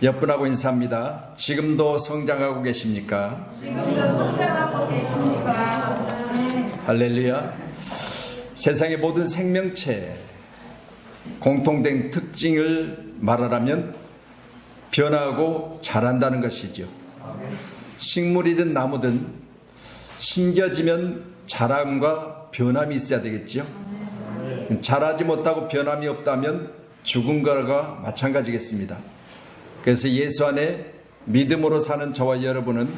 옆분하고 인사합니다. 지금도 성장하고 계십니까? 지금도 성장하고 계십니까? 할렐루야. 세상의 모든 생명체 공통된 특징을 말하라면 변화하고 자란다는 것이죠. 식물이든 나무든 심겨지면 자람과 변함이 있어야 되겠죠. 자라지 못하고 변함이 없다면 죽은 것과 마찬가지겠습니다. 그래서 예수 안에 믿음으로 사는 저와 여러분은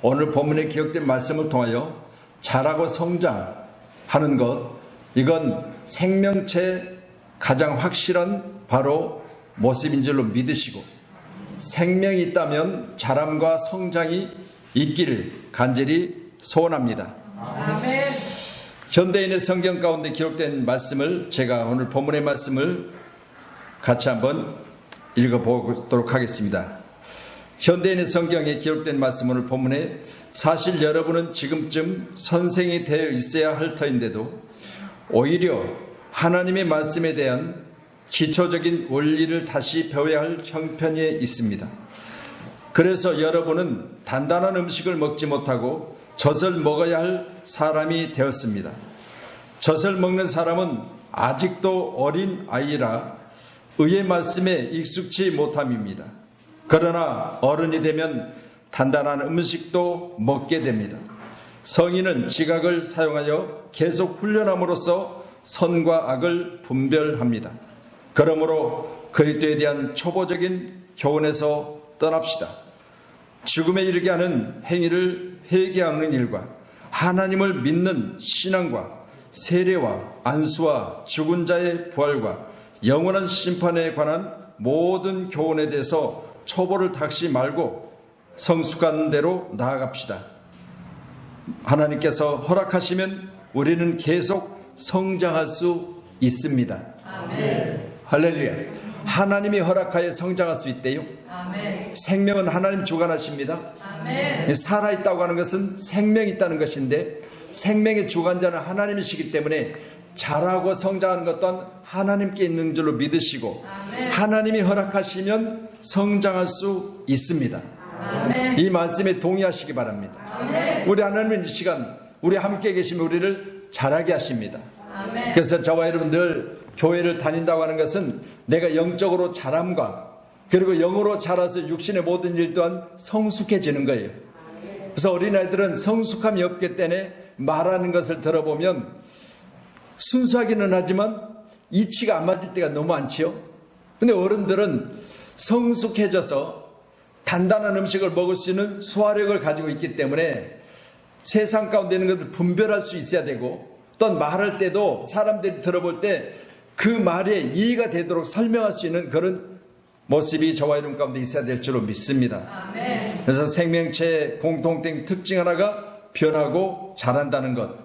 오늘 본문에 기록된 말씀을 통하여 자라고 성장하는 것, 이건 생명체의 가장 확실한 바로 모습인 줄로 믿으시고, 생명이 있다면 자람과 성장이 있기를 간절히 소원합니다. 아멘. 현대인의 성경 가운데 기록된 말씀을 제가 오늘 본문의 말씀을 같이 한번 읽어보도록 하겠습니다. 현대인의 성경에 기록된 말씀 오늘 본문에 사실 여러분은 지금쯤 선생이 되어 있어야 할 터인데도 오히려 하나님의 말씀에 대한 기초적인 원리를 다시 배워야 할 형편에 있습니다. 그래서 여러분은 단단한 음식을 먹지 못하고 젖을 먹어야 할 사람이 되었습니다. 젖을 먹는 사람은 아직도 어린 아이라 의의 말씀에 익숙치 못함입니다. 그러나 어른이 되면 단단한 음식도 먹게 됩니다. 성인은 지각을 사용하여 계속 훈련함으로써 선과 악을 분별합니다. 그러므로 그리스도에 대한 초보적인 교훈에서 떠납시다. 죽음에 이르게 하는 행위를 회개하는 일과 하나님을 믿는 신앙과 세례와 안수와 죽은 자의 부활과 영원한 심판에 관한 모든 교훈에 대해서 초보를 닦지 말고 성숙한 대로 나아갑시다. 하나님께서 허락하시면 우리는 계속 성장할 수 있습니다. 아멘. 할렐루야. 하나님이 허락하여 성장할 수 있대요. 아멘. 생명은 하나님 주관하십니다. 아멘. 살아있다고 하는 것은 생명이 있다는 것인데 생명의 주관자는 하나님이시기 때문에 자라고 성장하는 것 또한 하나님께 있는 줄로 믿으시고 아멘. 하나님이 허락하시면 성장할 수 있습니다. 아멘. 이 말씀에 동의하시기 바랍니다. 아멘. 우리 하나님은 이 시간 우리 함께 계시면 우리를 자라게 하십니다. 아멘. 그래서 저와 여러분 늘 교회를 다닌다고 하는 것은 내가 영적으로 자람과 그리고 영으로 자라서 육신의 모든 일 또한 성숙해지는 거예요. 그래서 어린아이들은 성숙함이 없기 때문에 말하는 것을 들어보면 순수하기는 하지만 이치가 안 맞을 때가 너무 많지요. 근데 어른들은 성숙해져서 단단한 음식을 먹을 수 있는 소화력을 가지고 있기 때문에 세상 가운데 있는 것을 분별할 수 있어야 되고 또한 말할 때도 사람들이 들어볼 때 그 말에 이해가 되도록 설명할 수 있는 그런 모습이 저와 여러분 가운데 있어야 될 줄로 믿습니다. 아멘. 그래서 생명체의 공통된 특징 하나가 변하고 자란다는 것.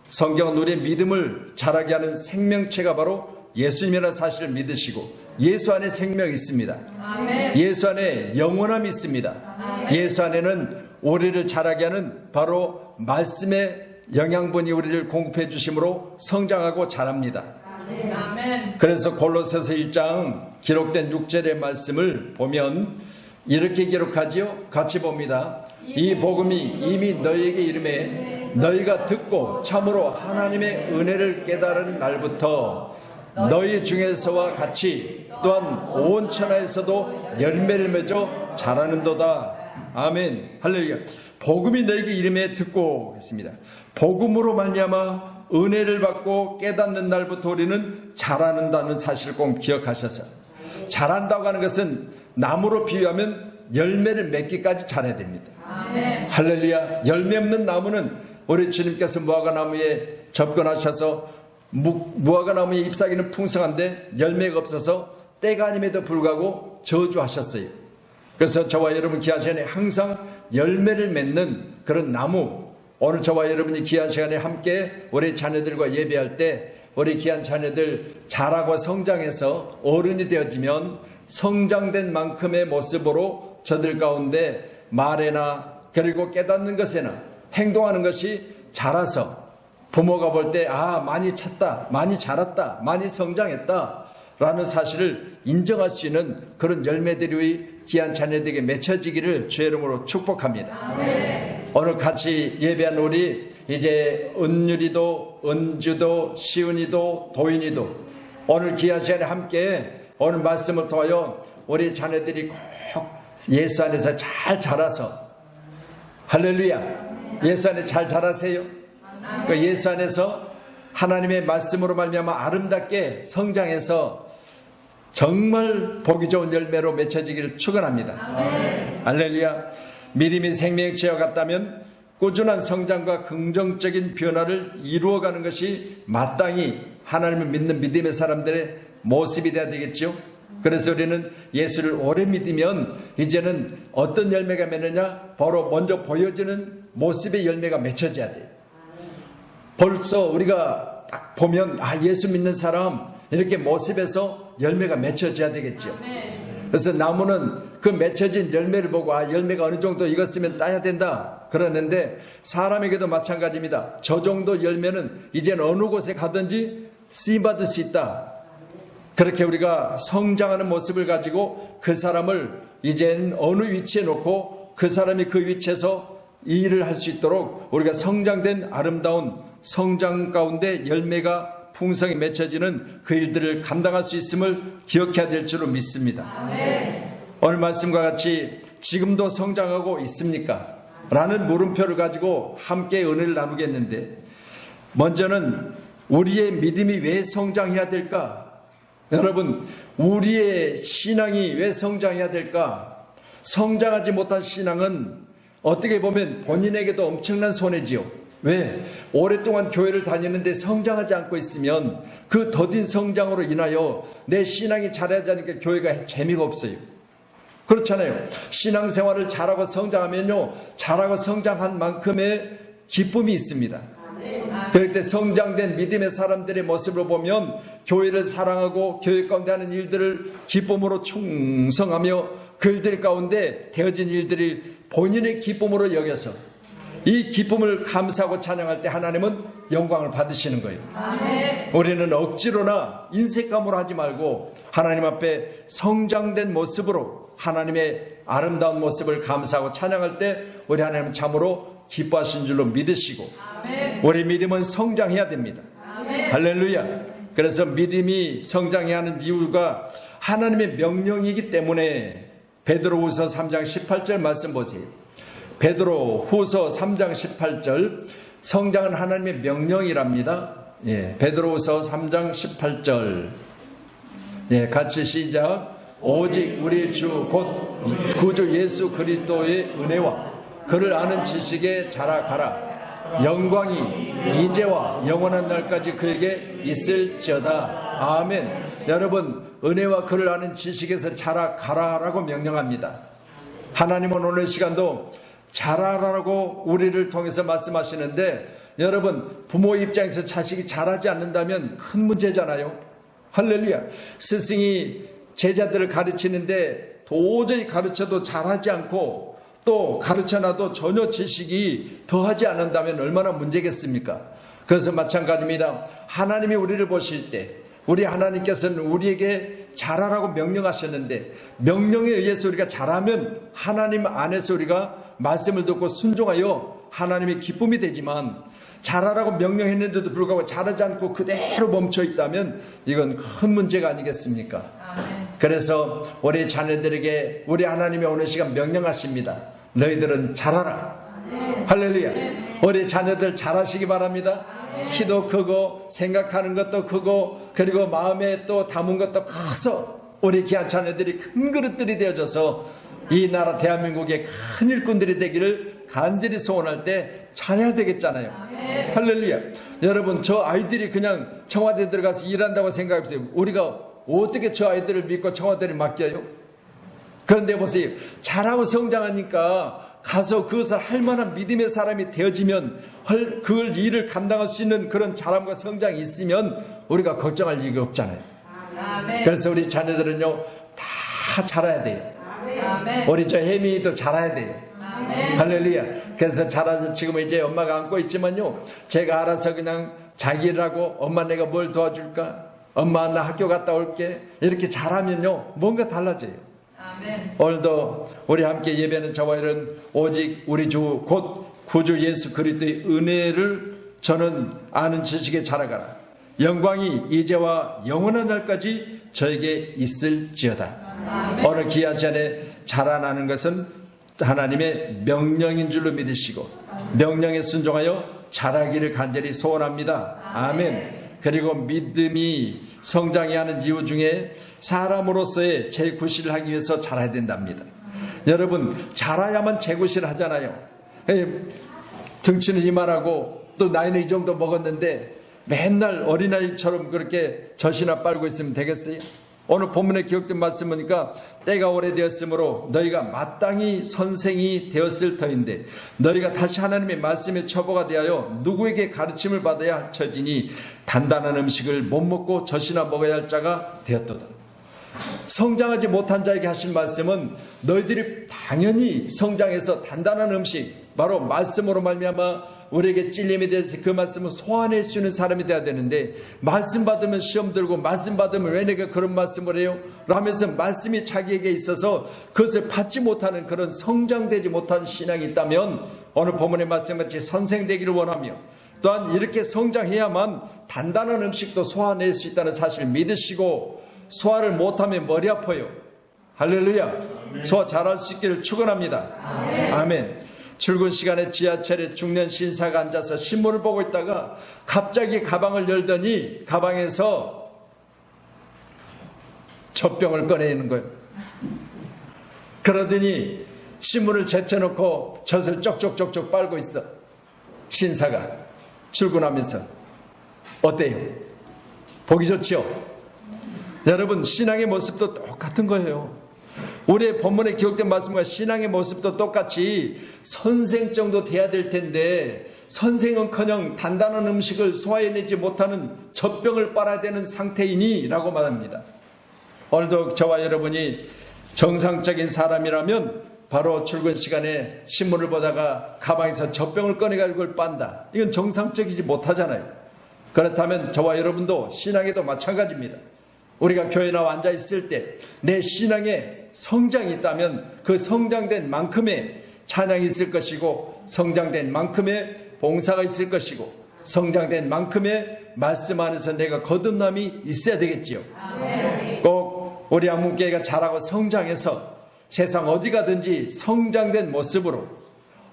성경은 우리의 믿음을 자라게 하는 생명체가 바로 예수님이라는 사실을 믿으시고 예수 안에 생명이 있습니다. 아멘. 예수 안에 영원함이 있습니다. 아멘. 예수 안에는 우리를 자라게 하는 바로 말씀의 영양분이 우리를 공급해 주심으로 성장하고 자랍니다. 아멘. 그래서 골로새서 1장 기록된 6절의 말씀을 보면 이렇게 기록하지요. 같이 봅니다. 이 복음이 이미 너희에게 이름에 너희가 듣고 참으로 하나님의 은혜를 깨달은 날부터 너희 중에서와 같이 또한 온 천하에서도 열매를 맺어 자라는도다. 아멘. 할렐루야. 복음이 너희에게 이름에 듣고 했습니다. 복음으로 말미암아 은혜를 받고 깨닫는 날부터 우리는 자라는다는 사실을 꼭 기억하셔서, 자란다고 하는 것은 나무로 비유하면 열매를 맺기까지 자라야 됩니다. 아멘. 할렐루야. 열매 없는 나무는 우리 주님께서 무화과나무에 접근하셔서 무화과나무의 잎사귀는 풍성한데 열매가 없어서 때가 아님에도 불구하고 저주하셨어요. 그래서 저와 여러분 귀한 시간에 항상 열매를 맺는 그런 나무, 오늘 저와 여러분이 귀한 시간에 함께 우리 자녀들과 예배할 때 우리 귀한 자녀들 자라고 성장해서 어른이 되어지면 성장된 만큼의 모습으로 저들 가운데 말에나 그리고 깨닫는 것에나 행동하는 것이 자라서 부모가 볼 때 많이 찼다, 많이 자랐다, 많이 성장했다, 라는 사실을 인정할 수 있는 그런 열매들이 우리 귀한 자녀들에게 맺혀지기를 주의 이름으로 축복합니다. 오늘 같이 예배한 우리 이제 은율이도, 은주도, 시은이도, 도인이도 오늘 귀한 시간에 함께 오늘 말씀을 통하여 우리 자녀들이 꼭 예수 안에서 잘 자라서, 할렐루야, 예수 안에 잘 자라세요. 그 예수 안에서 하나님의 말씀으로 말미암아 아름답게 성장해서 정말 보기 좋은 열매로 맺혀지기를 축원합니다. 할렐루야. 믿음이 생명체와 같다면 꾸준한 성장과 긍정적인 변화를 이루어가는 것이 마땅히 하나님을 믿는 믿음의 사람들의 모습이 되어야 되겠죠. 그래서 우리는 예수를 오래 믿으면 이제는 어떤 열매가 맺느냐, 바로 먼저 보여지는 모습의 열매가 맺혀져야 돼요. 벌써 우리가 딱 보면 예수 믿는 사람 이렇게 모습에서 열매가 맺혀져야 되겠죠. 그래서 나무는 그 맺혀진 열매를 보고 열매가 어느 정도 익었으면 따야 된다 그러는데, 사람에게도 마찬가지입니다. 저 정도 열매는 이제는 어느 곳에 가든지 쓰임받을 수 있다. 그렇게 우리가 성장하는 모습을 가지고 그 사람을 이젠 어느 위치에 놓고 그 사람이 그 위치에서 이 일을 할 수 있도록 우리가 성장된 아름다운 성장 가운데 열매가 풍성히 맺혀지는 그 일들을 감당할 수 있음을 기억해야 될 줄로 믿습니다. 오늘 말씀과 같이 지금도 성장하고 있습니까? 라는 물음표를 가지고 함께 은혜를 나누겠는데, 먼저는 우리의 믿음이 왜 성장해야 될까? 여러분, 우리의 신앙이 왜 성장해야 될까? 성장하지 못한 신앙은 어떻게 보면 본인에게도 엄청난 손해지요. 왜? 오랫동안 교회를 다니는데 성장하지 않고 있으면 그 더딘 성장으로 인하여 내 신앙이 자라지 않으니까 교회가 재미가 없어요. 그렇잖아요. 신앙생활을 잘하고 성장하면요, 잘하고 성장한 만큼의 기쁨이 있습니다. 그럴 때 성장된 믿음의 사람들의 모습을 보면 교회를 사랑하고 교회 가운데 하는 일들을 기쁨으로 충성하며 그 일들 가운데 되어진 일들을 본인의 기쁨으로 여겨서 이 기쁨을 감사하고 찬양할 때 하나님은 영광을 받으시는 거예요. 우리는 억지로나 인색감으로 하지 말고 하나님 앞에 성장된 모습으로 하나님의 아름다운 모습을 감사하고 찬양할 때 우리 하나님은 참으로 기뻐하신 줄로 믿으시고, 우리 믿음은 성장해야 됩니다. 할렐루야. 그래서 믿음이 성장해야 하는 이유가 하나님의 명령이기 때문에 베드로후서 3장 18절 말씀 보세요. 베드로후서 3장 18절, 성장은 하나님의 명령이랍니다. 베드로후서 3장 18절, 같이 시작. 오직 우리 주 곧 구주 예수 그리스도의 은혜와 그를 아는 지식에 자라가라. 영광이 이제와 영원한 날까지 그에게 있을지어다. 아멘. 여러분, 은혜와 그를 아는 지식에서 자라가라라고 명령합니다. 하나님은 오늘 시간도 자라라고 우리를 통해서 말씀하시는데, 여러분, 부모 입장에서 자식이 자라지 않는다면 큰 문제잖아요. 할렐루야. 스승이 제자들을 가르치는데 도저히 가르쳐도 잘하지 않고 또 가르쳐놔도 전혀 지식이 더하지 않는다면 얼마나 문제겠습니까? 그래서 마찬가지입니다. 하나님이 우리를 보실 때 우리 하나님께서는 우리에게 잘하라고 명령하셨는데, 명령에 의해서 우리가 잘하면 하나님 안에서 우리가 말씀을 듣고 순종하여 하나님의 기쁨이 되지만, 잘하라고 명령했는데도 불구하고 잘하지 않고 그대로 멈춰 있다면 이건 큰 문제가 아니겠습니까? 그래서 우리 자녀들에게 우리 하나님이 오늘 시간 명령하십니다. 너희들은 잘하라. 할렐루야. 우리 자녀들 잘하시기 바랍니다. 키도 크고 생각하는 것도 크고 그리고 마음에 또 담은 것도 커서 우리 귀한 자녀들이 큰 그릇들이 되어져서 이 나라 대한민국의 큰 일꾼들이 되기를 간절히 소원할 때 잘해야 되겠잖아요. 할렐루야. 여러분, 저 아이들이 그냥 청와대 들어가서 일한다고 생각해보세요. 우리가 어떻게 저 아이들을 믿고 청와대를 맡겨요? 그런데 보세요. 잘하고 성장하니까 가서 그것을 할 만한 믿음의 사람이 되어지면 그걸 일을 감당할 수 있는 그런 자람과 성장이 있으면 우리가 걱정할 이유가 없잖아요. 그래서 우리 자녀들은요, 다 자라야 돼요. 우리 저 혜민이도 자라야 돼요. 할렐루야. 그래서 자라서 지금 이제 엄마가 안고 있지만요, 제가 알아서 그냥 자기 일하고 엄마 내가 뭘 도와줄까? 엄마 나 학교 갔다 올게 이렇게 잘하면요 뭔가 달라져요. 아멘. 오늘도 우리 함께 예배하는 저와 이런 오직 우리 주 곧 구주 예수 그리스도의 은혜를 저는 아는 지식에 자라가라. 영광이 이제와 영원한 날까지 저에게 있을지어다. 아멘. 오늘 귀한 시간에 자라나는 것은 하나님의 명령인 줄로 믿으시고 명령에 순종하여 자라기를 간절히 소원합니다. 아멘. 그리고 믿음이 성장해야 하는 이유 중에 사람으로서의 재구실을 하기 위해서 자라야 된답니다. 여러분 자라야만 재구실을 하잖아요. 등치는 이만하고 또 나이는 이 정도 먹었는데 맨날 어린아이처럼 그렇게 젖이나 빨고 있으면 되겠어요? 오늘 본문에 기록된 말씀 보니까 때가 오래되었으므로 너희가 마땅히 선생이 되었을 터인데 너희가 다시 하나님의 말씀에 처보가 되하여 누구에게 가르침을 받아야 할 처지니 단단한 음식을 못 먹고 젖이나 먹어야 할 자가 되었도다. 성장하지 못한 자에게 하신 말씀은 너희들이 당연히 성장해서 단단한 음식 바로 말씀으로 말미암아 우리에게 찔림에 대해서 그 말씀을 소화낼 수 있는 사람이 돼야 되는데 말씀 받으면 시험 들고 말씀 받으면 왜 내가 그런 말씀을 해요? 라면서 말씀이 자기에게 있어서 그것을 받지 못하는 그런 성장되지 못한 신앙이 있다면 오늘 본문의 말씀같이 선생되기를 원하며 또한 이렇게 성장해야만 단단한 음식도 소화낼 수 있다는 사실을 믿으시고 소화를 못하면 머리 아파요. 할렐루야. 소화 잘할 수 있기를 축원합니다. 아멘. 출근 시간에 지하철에 중년 신사가 앉아서 신문을 보고 있다가 갑자기 가방을 열더니 가방에서 젖병을 꺼내는 거예요. 그러더니 신문을 제쳐놓고 젖을 쪽쪽쪽쪽 빨고 있어. 신사가 출근하면서. 어때요? 보기 좋죠? 여러분 신앙의 모습도 똑같은 거예요. 우리의 본문에 기록된 말씀과 신앙의 모습도 똑같이 선생 정도 돼야 될 텐데 선생은커녕 단단한 음식을 소화해내지 못하는 젖병을 빨아야 되는 상태이니 라고 말합니다. 오늘도 저와 여러분이 정상적인 사람이라면 바로 출근 시간에 신문을 보다가 가방에서 젖병을 꺼내가지고 그걸 빤다. 이건 정상적이지 못하잖아요. 그렇다면 저와 여러분도 신앙에도 마찬가지입니다. 우리가 교회 나와 앉아있을 때 내 신앙에 성장이 있다면 그 성장된 만큼의 찬양이 있을 것이고 성장된 만큼의 봉사가 있을 것이고 성장된 만큼의 말씀 안에서 내가 거듭남이 있어야 되겠지요. 꼭 우리 한문교회가 자라고 성장해서 세상 어디 가든지 성장된 모습으로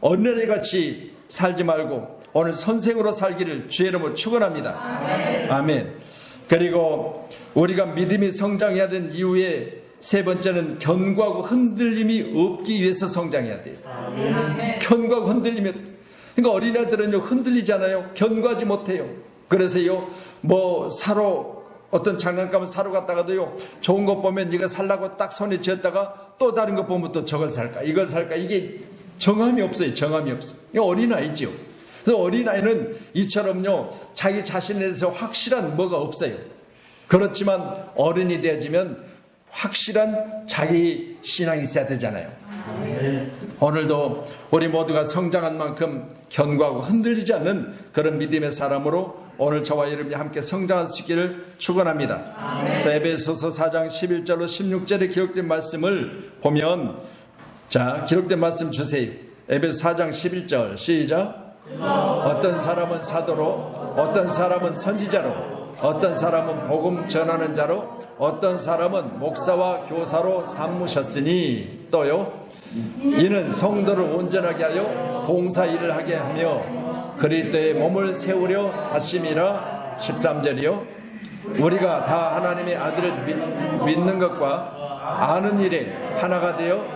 어린애같이 살지 말고 오늘 선생으로 살기를 주의 이름으로 축원합니다. 아멘. 그리고 우리가 믿음이 성장해야 되는 이유에 세 번째는 견고하고 흔들림이 없기 위해서 성장해야 돼요. 견고하고 흔들림이 그러니까 어린아이들은요 흔들리잖아요. 견고하지 못해요. 그래서요 뭐 사러 어떤 장난감을 사러 갔다가도요 좋은 것 보면 이거 살라고 딱 손에 쥐었다가 또 다른 것 보면 또 저걸 살까 이걸 살까 이게 정함이 없어요. 정함이 없어요. 이거 어린아이죠. 그래서 어린아이는 이처럼요 자기 자신에 대해서 확실한 뭐가 없어요. 그렇지만 어른이 되어지면 확실한 자기 신앙이 있어야 되잖아요. 오늘도 우리 모두가 성장한 만큼 견고하고 흔들리지 않는 그런 믿음의 사람으로 오늘 저와 여러분이 함께 성장할 수 있기를 축원합니다. 그래서 에베소서 4장 11절로 16절에 기록된 말씀을 보면 자 기록된 말씀 주세요. 에베소 4장 11절 시작. 어떤 사람은 사도로 어떤 사람은 선지자로 어떤 사람은 복음 전하는 자로 어떤 사람은 목사와 교사로 삼으셨으니 또요 이는 성도를 온전하게 하여 봉사 일을 하게 하며 그리스도의 몸을 세우려 하심이라. 13절이요 우리가 다 하나님의 아들을 믿는 것과 아는 일에 하나가 되어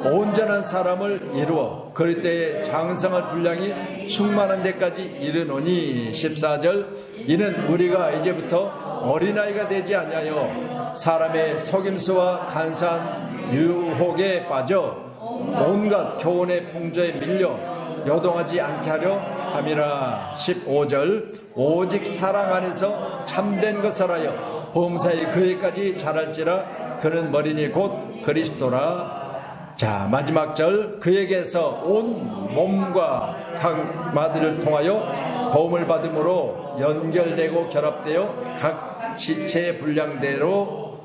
온전한 사람을 이루어 그리스도의 장성한 분량이 충만한 데까지 이르노니. 14절 이는 우리가 이제부터 어린아이가 되지 아니하여 사람의 속임수와 간사한 유혹에 빠져 온갖 교훈의 풍조에 밀려 요동하지 않게 하려 함이라. 15절 오직 사랑 안에서 참된 것을 하여 범사의 그에까지 자랄지라. 그는 머리니 곧 그리스도라. 자 마지막 절 그에게서 온 몸과 각 마디를 통하여 도움을 받음으로 서로 연결되고 결합되어 각 지체의 분량대로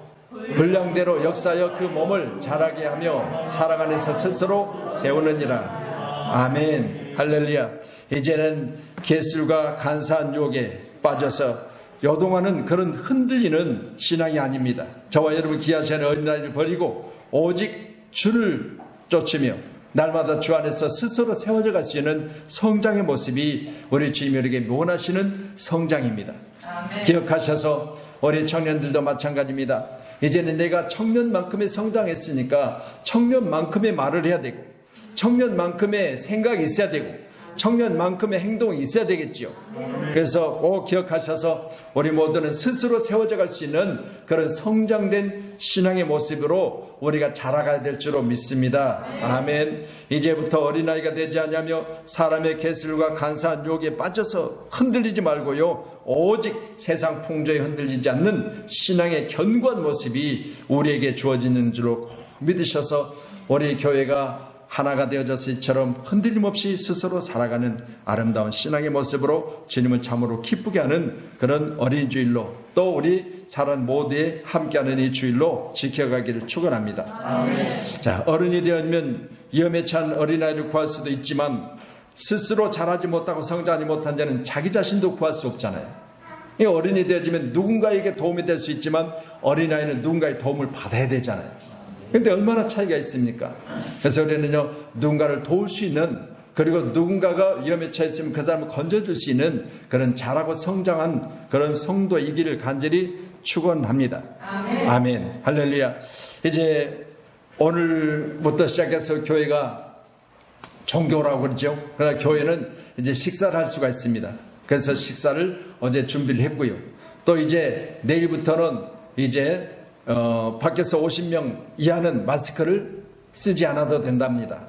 역사하여 그 몸을 자라게 하며 사랑 안에서 스스로 세우느니라. 아멘. 할렐루야. 이제는 개술과 간사한 유혹에 빠져서 요동하는 그런 흔들리는 신앙이 아닙니다. 저와 여러분 귀한 시간에 어린아이를 버리고 오직 주를 쫓으며 날마다 주 안에서 스스로 세워져 갈 수 있는 성장의 모습이 우리 주님에게 원하시는 성장입니다. 아멘. 기억하셔서 우리 청년들도 마찬가지입니다. 이제는 내가 청년만큼의 성장했으니까 청년만큼의 말을 해야 되고 청년만큼의 생각이 있어야 되고 청년만큼의 행동이 있어야 되겠지요. 그래서 꼭 기억하셔서 우리 모두는 스스로 세워져 갈 수 있는 그런 성장된 신앙의 모습으로 우리가 자라가야 될 줄로 믿습니다. 아멘. 이제부터 어린아이가 되지 않냐며 사람의 개슬과 간사한 유혹에 빠져서 흔들리지 말고요, 오직 세상 풍조에 흔들리지 않는 신앙의 견고한 모습이 우리에게 주어지는 줄로 꼭 믿으셔서 우리 교회가 하나가 되어져서 이처럼 흔들림 없이 스스로 살아가는 아름다운 신앙의 모습으로 주님을 참으로 기쁘게 하는 그런 어린 주일로, 또 우리 사람 모두에 함께하는 이 주일로 지켜가기를 축원합니다. 자, 어른이 되면 위험에 찬 어린아이를 구할 수도 있지만 스스로 자라지 못하고 성장하지 못한 자는 자기 자신도 구할 수 없잖아요. 이 어른이 되어지면 누군가에게 도움이 될 수 있지만 어린아이는 누군가의 도움을 받아야 되잖아요. 근데 얼마나 차이가 있습니까? 그래서 우리는요, 누군가를 도울 수 있는, 그리고 누군가가 위험에 처했으면 그 사람을 건져줄 수 있는 그런 자라고 성장한 그런 성도이기를 간절히 축원합니다. 아멘. 아멘. 할렐루야. 이제 오늘부터 시작해서 교회가 종교라고 그러죠. 그러나 교회는 이제 식사를 할 수가 있습니다. 그래서 식사를 어제 준비를 했고요. 또 이제 내일부터는 이제 밖에서 50명 이하는 마스크를 쓰지 않아도 된답니다.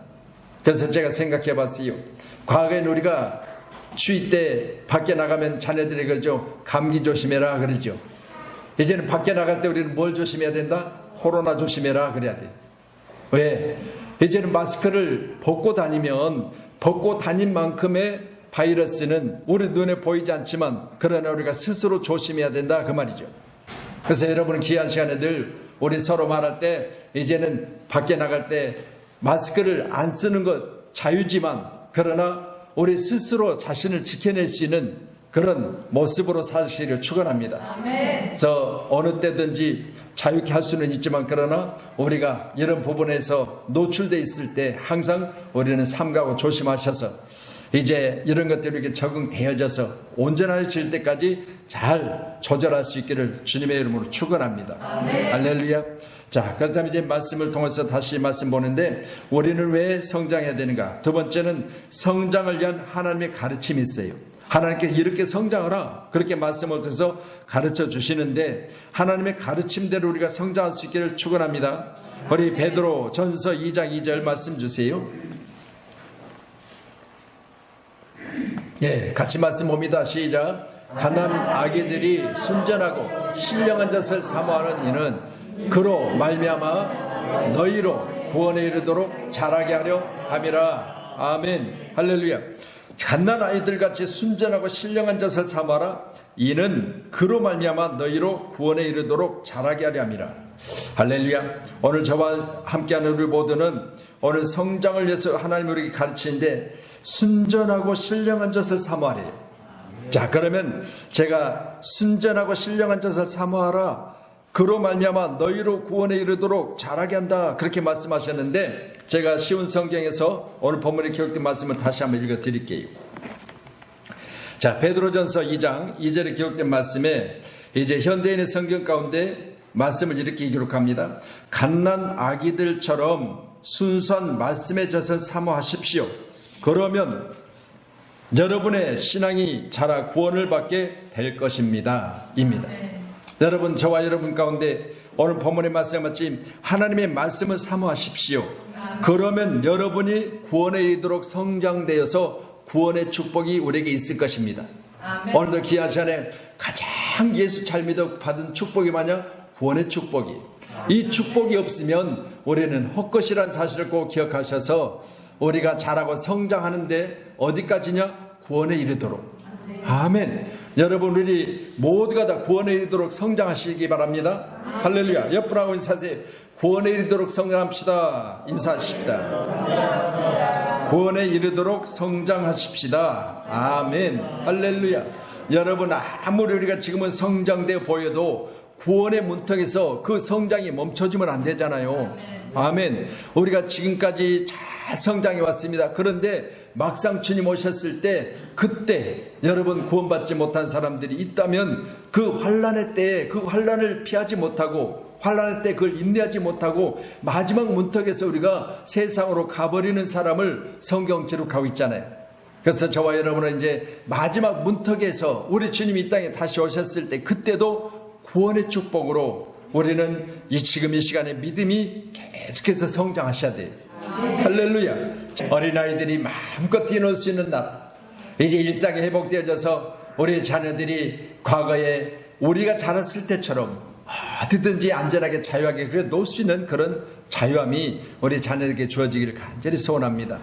그래서 제가 생각해 봤어요. 과거에는 우리가 추위 때 밖에 나가면 자네들이 그러죠. 감기 조심해라 그러죠. 이제는 밖에 나갈 때 우리는 뭘 조심해야 된다? 코로나 조심해라 그래야 돼. 왜? 이제는 마스크를 벗고 다니면 벗고 다닌 만큼의 바이러스는 우리 눈에 보이지 않지만 그러나 우리가 스스로 조심해야 된다 그 말이죠. 그래서 여러분은 귀한 시간에 늘 우리 서로 말할 때 이제는 밖에 나갈 때 마스크를 안 쓰는 것 자유지만 그러나 우리 스스로 자신을 지켜낼 수 있는 그런 모습으로 사시기를 축원합니다. 그래서 어느 때든지 자유케 할 수는 있지만 그러나 우리가 이런 부분에서 노출되어 있을 때 항상 우리는 삼가고 조심하셔서 이제 이런 것들이 이렇게 적응되어져서 온전해질 때까지 잘 조절할 수 있기를 주님의 이름으로 축원합니다. 할렐루야. 자, 그렇다면 이제 말씀을 통해서 다시 말씀 보는데 우리는 왜 성장해야 되는가? 두 번째는 성장을 위한 하나님의 가르침이 있어요. 하나님께서 이렇게 성장하라 그렇게 말씀을 통해서 가르쳐 주시는데 하나님의 가르침대로 우리가 성장할 수 있기를 축원합니다. 우리 베드로 전서 2장 2절 말씀 주세요. 예, 같이 말씀 봅니다. 시작. 가난 아기들이 순전하고 신령한 젖을 사모하는 이는 그로 말미암아 너희로 구원에 이르도록 자라게 하려 함이라. 아멘. 할렐루야. 갓난 아이들같이 순전하고 신령한 젖을 사모하라. 이는 그로 말미암아 너희로 구원에 이르도록 자라게 하려 함이라. 할렐루야. 오늘 저와 함께하는 우리 모두는 오늘 성장을 위해서 하나님 우리에게 가르치는데 순전하고 신령한 젖을 사모하래요. 자, 그러면 제가 순전하고 신령한 젖을 사모하라. 그로 말미암아 너희로 구원에 이르도록 자라게 한다. 그렇게 말씀하셨는데 제가 쉬운 성경에서 오늘 본문에 기록된 말씀을 다시 한번 읽어 드릴게요. 자, 베드로전서 2장 2절에 기록된 말씀에 이제 현대인의 성경 가운데 말씀을 이렇게 기록합니다. 갓난 아기들처럼 순수한 말씀의 젖을 사모하십시오. 그러면 여러분의 신앙이 자라 구원을 받게 될 것입니다. 입니다. 여러분, 저와 여러분 가운데 오늘 본문의 말씀 마치 하나님의 말씀을 사모하십시오. 그러면 여러분이 구원에 이르도록 성장되어서 구원의 축복이 우리에게 있을 것입니다. 오늘도 귀한 시간에 가장 예수 잘 믿어 받은 축복이 뭐냐? 구원의 축복이. 이 축복이 없으면 우리는 헛것이라는 사실을 꼭 기억하셔서 우리가 자라고 성장하는데 어디까지냐? 구원에 이르도록. 아멘. 여러분 우리 모두가 다 구원에 이르도록 성장하시기 바랍니다. 할렐루야. 옆분하고 인사하세요. 구원에 이르도록 성장합시다. 인사하십시다. 구원에 이르도록 성장하십시다. 아멘. 할렐루야. 여러분 아무리 우리가 지금은 성장되어 보여도 구원의 문턱에서 그 성장이 멈춰지면 안 되잖아요. 아멘. 우리가 지금까지 잘 성장해 왔습니다. 그런데 막상 주님 오셨을 때 그때 여러분 구원받지 못한 사람들이 있다면 그 환난의 때에 그 환난을 피하지 못하고 환난의 때 그걸 인내하지 못하고 마지막 문턱에서 우리가 세상으로 가버리는 사람을 성경 기록하고 있잖아요. 그래서 저와 여러분은 이제 마지막 문턱에서 우리 주님이 이 땅에 다시 오셨을 때 그때도 구원의 축복으로 우리는 지금 이 시간에 믿음이 계속해서 성장하셔야 돼요. 할렐루야. 어린아이들이 마음껏 뛰놀 수 있는 날, 이제 일상이 회복되어져서 우리 자녀들이 과거에 우리가 자랐을 때처럼 어디든지 안전하게 자유하게 놀 수 있는 그런 자유함이 우리 자녀에게 주어지기를 간절히 소원합니다.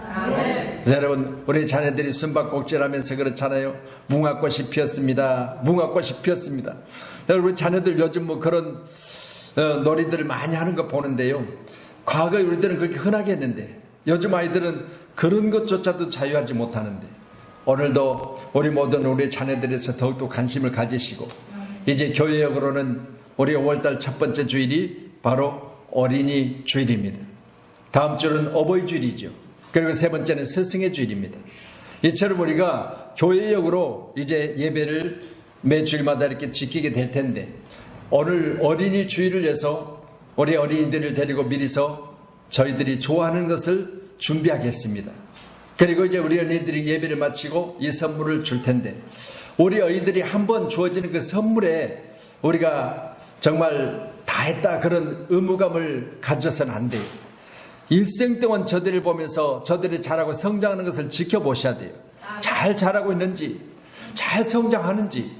여러분 우리 자녀들이 숨바꼭질하면서 그렇잖아요. 무궁화꽃이 피었습니다. 무궁화꽃이 피었습니다. 여러분 우리 자녀들 요즘 뭐 그런 놀이들을 많이 하는 거 보는데요. 과거에 우리들은 그렇게 흔하게 했는데 요즘 아이들은 그런 것조차도 자유하지 못하는데 오늘도 우리 모든 우리 자녀들에서 더욱더 관심을 가지시고 이제 교회역으로는 우리 5월달 첫 번째 주일이 바로 어린이 주일입니다. 다음 주는 어버이 주일이죠. 그리고 세 번째는 스승의 주일입니다. 이처럼 우리가 교회역으로 이제 예배를 매 주일마다 이렇게 지키게 될 텐데 오늘 어린이 주일을 위해서 우리 어린이들을 데리고 미리서 저희들이 좋아하는 것을 준비하겠습니다. 그리고 이제 우리 어린이들이 예배를 마치고 이 선물을 줄 텐데 우리 아이들이 한번 주어지는 그 선물에 우리가 정말 다 했다 그런 의무감을 가져서는 안 돼요. 일생 동안 저들을 보면서 저들이 자라고 성장하는 것을 지켜보셔야 돼요. 잘 자라고 있는지 잘 성장하는지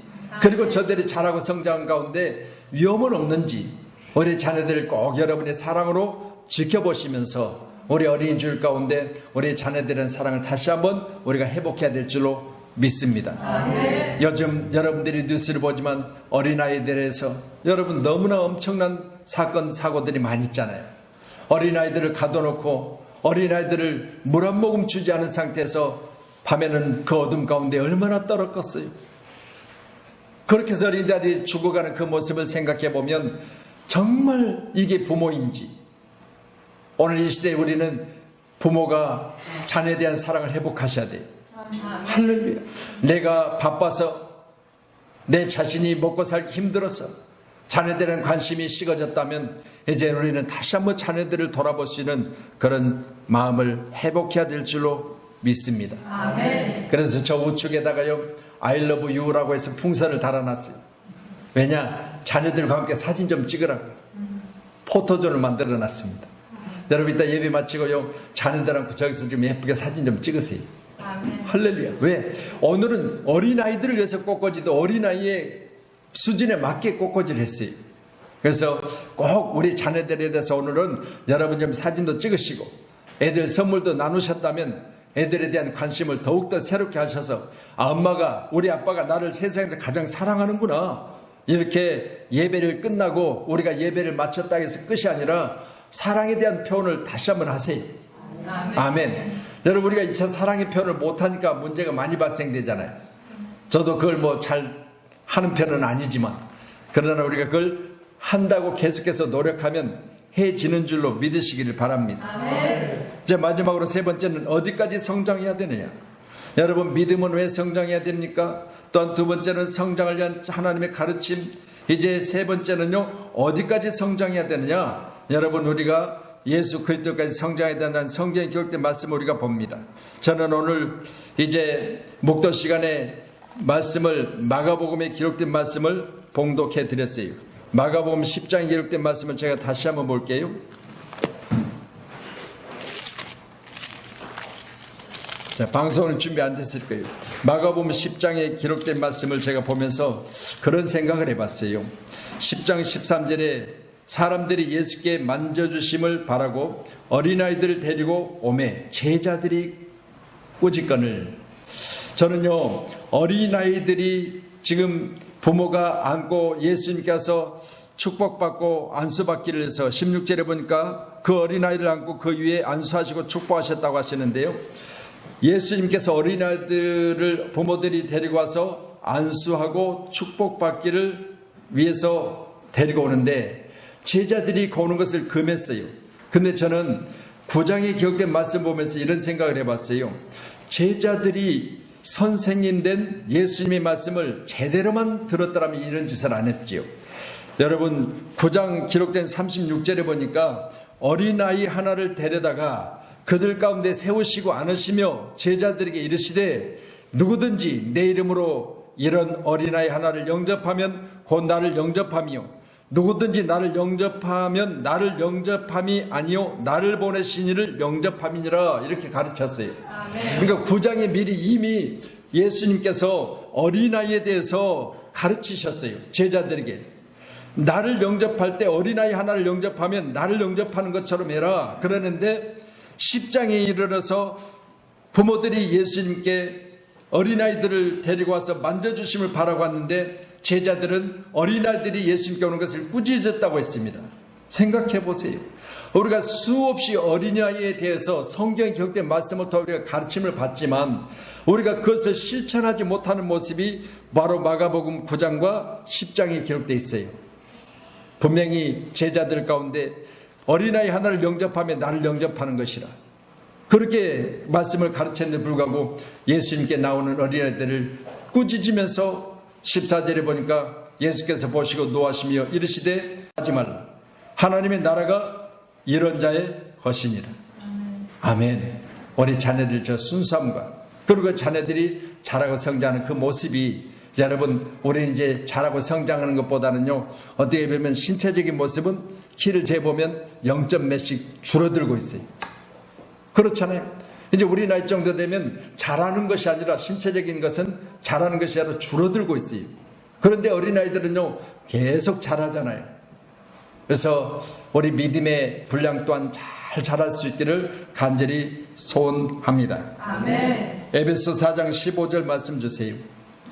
그리고 저들이 자라고 성장한 가운데 위험은 없는지 우리 자녀들을 꼭 여러분의 사랑으로 지켜보시면서 우리 어린이 주일 가운데 우리 자녀들의 사랑을 다시 한번 우리가 회복해야 될 줄로 믿습니다. 요즘 여러분들이 뉴스를 보지만 어린아이들에서 여러분 너무나 엄청난 사건 사고들이 많이 있잖아요. 어린아이들을 가둬놓고 어린아이들을 물 한 모금 주지 않은 상태에서 밤에는 그 어둠 가운데 얼마나 떨었겠어요. 그렇게 해서 어린아이들이 죽어가는 그 모습을 생각해 보면 정말 이게 부모인지 오늘 이 시대에 우리는 부모가 자녀에 대한 사랑을 회복하셔야 돼요. 할렐루야. 내가 바빠서 내 자신이 먹고 살기 힘들어서 자녀들은 관심이 식어졌다면 이제 우리는 다시 한번 자녀들을 돌아볼 수 있는 그런 마음을 회복해야 될 줄로 믿습니다. 아멘. 그래서 저 우측에다가요 I love you라고 해서 풍선을 달아놨어요. 왜냐? 자녀들과 함께 사진 좀 찍으라고 포토존을 만들어 놨습니다. 여러분 이따 예배 마치고요 자녀들하고 저기서 좀 예쁘게 사진 좀 찍으세요. 아멘. 할렐루야. 왜? 오늘은 어린아이들을 위해서 꽃꽂이도 어린아이의 수준에 맞게 꽃꽂이를 했어요. 그래서 꼭 우리 자녀들에 대해서 오늘은 여러분 좀 사진도 찍으시고 애들 선물도 나누셨다면 애들에 대한 관심을 더욱더 새롭게 하셔서 엄마가 우리 아빠가 나를 세상에서 가장 사랑하는구나 이렇게 예배를 끝나고 우리가 예배를 마쳤다 해서 끝이 아니라 사랑에 대한 표현을 다시 한번 하세요. 아멘. 여러분 우리가 2차 사랑의 표현을 못하니까 문제가 많이 발생되잖아요. 저도 그걸 뭐 잘 하는 편은 아니지만 그러나 우리가 그걸 한다고 계속해서 노력하면 해지는 줄로 믿으시기를 바랍니다. 아멘. 이제 마지막으로 세 번째는 어디까지 성장해야 되느냐. 여러분 믿음은 왜 성장해야 됩니까? 또한 두 번째는 성장을 위한 하나님의 가르침. 이제 세 번째는요 어디까지 성장해야 되느냐. 여러분 우리가 예수 그리스도까지 성장해야 된다는 성경에 기록된 말씀을 우리가 봅니다. 저는 오늘 이제 목도 시간에 말씀을 마가복음에 기록된 말씀을 봉독해 드렸어요. 마가복음 10장에 기록된 말씀을 제가 다시 한번 볼게요. 자, 방송은 준비 안 됐을 거예요. 마가복음 10장에 기록된 말씀을 제가 보면서 그런 생각을 해봤어요. 10장 13절에 사람들이 예수께 만져주심을 바라고 어린아이들을 데리고 오매 제자들이 꾸짖거늘. 저는요 어린아이들이 지금 부모가 안고 예수님께서 축복받고 안수받기를 해서 16절에 보니까 그 어린아이를 안고 그 위에 안수하시고 축복하셨다고 하시는데요. 예수님께서 어린아이들을 부모들이 데리고 와서 안수하고 축복받기를 위해서 데리고 오는데 제자들이 오는 것을 금했어요. 근데 저는 9장에 기록된 말씀 보면서 이런 생각을 해봤어요. 제자들이 선생님 된 예수님의 말씀을 제대로만 들었더라면 이런 짓을 안 했지요. 여러분 9장 기록된 36절에 보니까 어린아이 하나를 데려다가 그들 가운데 세우시고 안으시며 제자들에게 이르시되 누구든지 내 이름으로 이런 어린아이 하나를 영접하면 곧 나를 영접하며 누구든지 나를 영접하면 나를 영접함이 아니요 나를 보내신 이를 영접함이니라 이렇게 가르쳤어요. 그러니까 9장에 미리 이미 예수님께서 어린아이에 대해서 가르치셨어요. 제자들에게 나를 영접할 때 어린아이 하나를 영접하면 나를 영접하는 것처럼 해라 그러는데 10장에 이르러서 부모들이 예수님께 어린아이들을 데리고 와서 만져주심을 바라고 왔는데 제자들은 어린아이들이 예수님께 오는 것을 꾸짖었다고 했습니다. 생각해 보세요. 우리가 수없이 어린아이에 대해서 성경에 기록된 말씀을 통해 우리가 가르침을 받지만 우리가 그것을 실천하지 못하는 모습이 바로 마가복음 9장과 10장에 기록되어 있어요. 분명히 제자들 가운데 어린아이 하나를 영접하면 나를 영접하는 것이라 그렇게 말씀을 가르쳤는데 불구하고 예수님께 나오는 어린아이들을 꾸짖으면서 14절에 보니까 예수께서 보시고 노하시며 이르시되 하지 말라 하나님의 나라가 이런 자의 것이니라. 아멘. 우리 자녀들 저 순수함과 그리고 자녀들이 자라고 성장하는 그 모습이 여러분 우리는 이제 자라고 성장하는 것보다는요 어떻게 보면 신체적인 모습은 키를 재보면 0점 몇씩 줄어들고 있어요. 그렇잖아요. 이제 우리 나이 정도 되면 자라는 것이 아니라 신체적인 것은 자라는 것이 아니라 줄어들고 있어요. 그런데 어린아이들은요 계속 자라잖아요. 그래서 우리 믿음의 분량 또한 잘 자랄 수 있기를 간절히 소원합니다. 아멘. 에베소 4장 15절 말씀 주세요.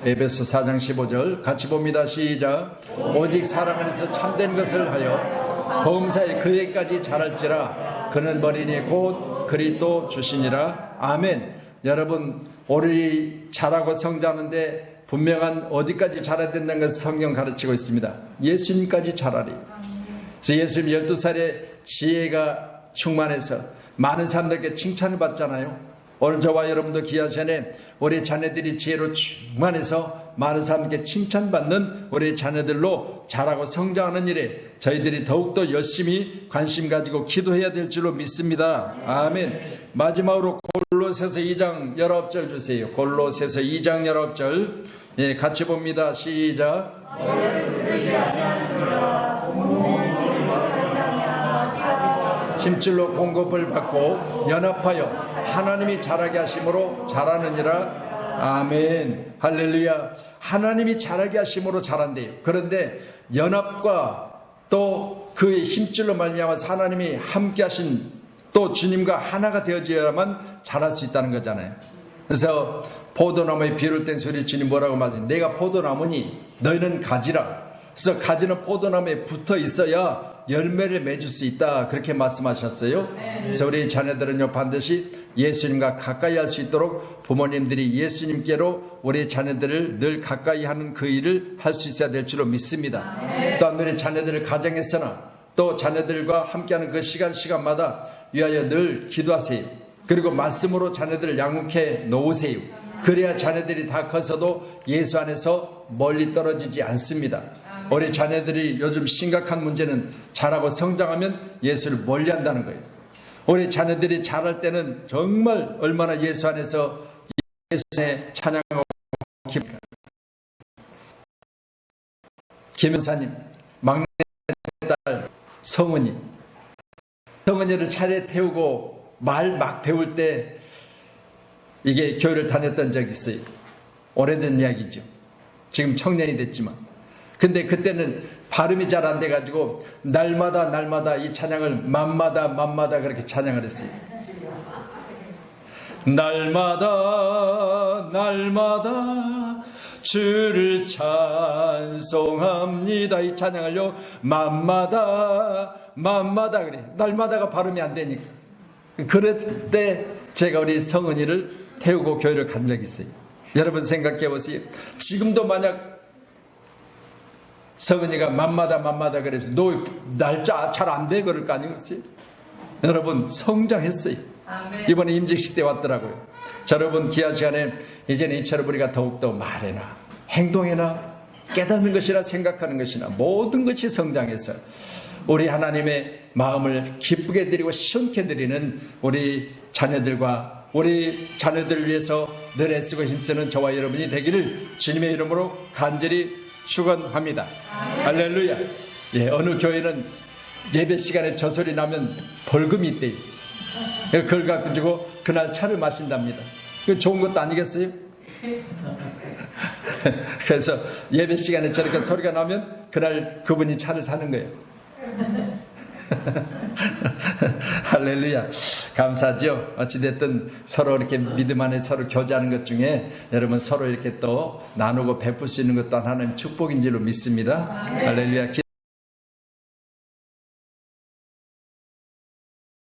에베소 4장 15절 같이 봅니다. 시작. 오직 사람 안에서 참된 것을 하여 범사에 그에까지 자랄지라 그는 머리니 곧 그리스도 주시니라. 아멘. 여러분 우리 자라고 성장하는데 분명한 어디까지 자라야 된다는 것을 성경 가르치고 있습니다. 예수님까지 자라리. 그래서 예수님 12살에 지혜가 충만해서 많은 사람들에게 칭찬을 받잖아요. 오늘 저와 여러분도 귀한 시간에 우리 자녀들이 지혜로 충만해서 많은 사람에게 칭찬받는 우리 자녀들로 자라고 성장하는 일에 저희들이 더욱더 열심히 관심 가지고 기도해야 될 줄로 믿습니다. 아멘. 마지막으로 골로새서 2장 19절 주세요. 골로새서 2장 19절 예, 같이 봅니다. 시작. 힘줄로 공급을 받고 연합하여 하나님이 자라게 하심으로 자라느니라. 아멘. 할렐루야. 하나님이 자라게 하심으로 자란대요. 그런데 연합과 또 그의 힘줄로 말미암아서 하나님이 함께 하신 또 주님과 하나가 되어져야만 자랄 수 있다는 거잖아요. 그래서 포도나무에 비를 뗀 소리 주님 뭐라고 말하세요? 내가 포도나무니 너희는 가지라. 그래서 가지는 포도나무에 붙어 있어야 열매를 맺을 수 있다 그렇게 말씀하셨어요. 그래서 우리 자녀들은요 반드시 예수님과 가까이 할 수 있도록 부모님들이 예수님께로 우리 자녀들을 늘 가까이 하는 그 일을 할 수 있어야 될 줄로 믿습니다. 또한 우리 자녀들을 가정에서나 또 자녀들과 함께하는 그 시간마다 위하여 늘 기도하세요. 그리고 말씀으로 자녀들을 양육해 놓으세요. 그래야 자녀들이 다 커서도 예수 안에서 멀리 떨어지지 않습니다. 우리 자녀들이 요즘 심각한 문제는 자라고 성장하면 예수를 멀리한다는 거예요. 우리 자녀들이 자랄 때는 정말 얼마나 예수 안에서 예수의 찬양하고 기쁩니까? 김은사님 막내딸 성은이를 차례 태우고 말 막 배울 때 이게 교회를 다녔던 적이 있어요. 오래된 이야기죠. 지금 청년이 됐지만 근데 그때는 발음이 잘 안 돼가지고 날마다 이 찬양을 맘마다 그렇게 찬양을 했어요. 날마다 주를 찬송합니다. 이 찬양을요, 맘마다 그래. 날마다가 발음이 안 되니까. 그럴 때 제가 우리 성은이를 태우고 교회를 간 적이 있어요. 여러분 생각해 보세요. 지금도 만약 성은이가 맘마다 그래서 너 날짜 잘 안 돼 그럴 거 아니겠어요? 여러분 성장했어요. 아멘. 이번에 임직식 때 왔더라고요. 자, 여러분 귀한 시간에 이제는 이처럼 우리가 더욱더 말해나 행동해나 깨닫는 것이나 생각하는 것이나 모든 것이 성장해서 우리 하나님의 마음을 기쁘게 드리고 시원케 드리는 우리 자녀들과 우리 자녀들을 위해서 늘 애쓰고 힘쓰는 저와 여러분이 되기를 주님의 이름으로 간절히 축원합니다. 할렐루야. 예, 어느 교회는 예배 시간에 저 소리 나면 벌금이 있대요. 그걸 가지고 그날 차를 마신답니다. 그 좋은 것도 아니겠어요? 그래서 예배 시간에 저렇게 소리가 나면 그날 그분이 차를 사는 거예요. 할렐루야. 감사하죠. 어찌됐든 서로 이렇게 믿음 안에 서로 교제하는 것 중에 여러분 서로 이렇게 또 나누고 베풀 수 있는 것도 하나님의 축복인 줄로 믿습니다. 할렐루야.